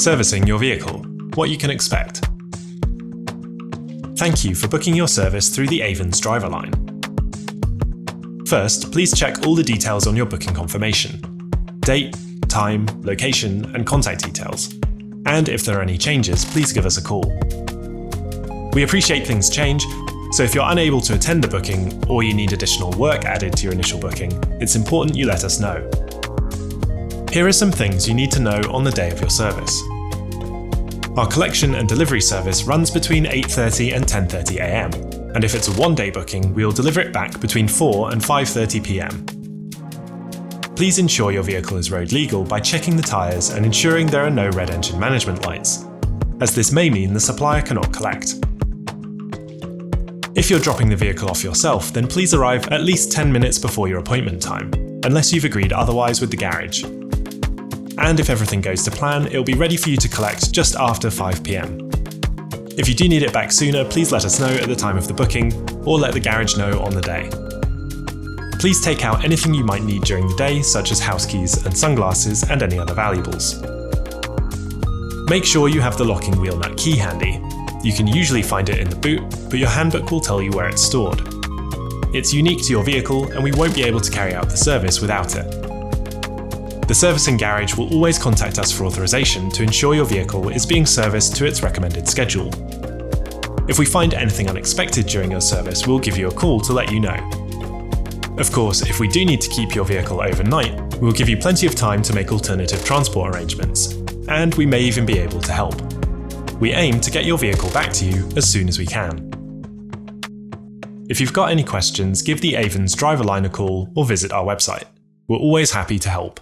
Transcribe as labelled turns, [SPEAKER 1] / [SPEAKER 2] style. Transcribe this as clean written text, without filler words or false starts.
[SPEAKER 1] Servicing your vehicle, what you can expect. Thank you for booking your service through the Ayvens Driverline. First, please check all the details on your booking confirmation: date, time, location, and contact details. And if there are any changes, please give us a call. We appreciate things change, so if you're unable to attend the booking or you need additional work added to your initial booking, it's important you let us know. Here are some things you need to know on the day of your service. Our collection and delivery service runs between 8:30 and 10:30 AM, and if it's a one-day booking, we'll deliver it back between 4 and 5:30 PM. Please ensure your vehicle is road legal by checking the tyres and ensuring there are no red engine management lights, as this may mean the supplier cannot collect. If you're dropping the vehicle off yourself, then please arrive at least 10 minutes before your appointment time, unless you've agreed otherwise with the garage. And if everything goes to plan, it'll be ready for you to collect just after 5 PM. If you do need it back sooner, please let us know at the time of the booking, or let the garage know on the day. Please take out anything you might need during the day, such as house keys and sunglasses and any other valuables. Make sure you have the locking wheel nut key handy. You can usually find it in the boot, but your handbook will tell you where it's stored. It's unique to your vehicle, and we won't be able to carry out the service without it. The servicing garage will always contact us for authorization to ensure your vehicle is being serviced to its recommended schedule. If we find anything unexpected during your service, we'll give you a call to let you know. Of course, if we do need to keep your vehicle overnight, we'll give you plenty of time to make alternative transport arrangements, and we may even be able to help. We aim to get your vehicle back to you as soon as we can. If you've got any questions, give the Ayvens Driverline a call or visit our website. We're always happy to help.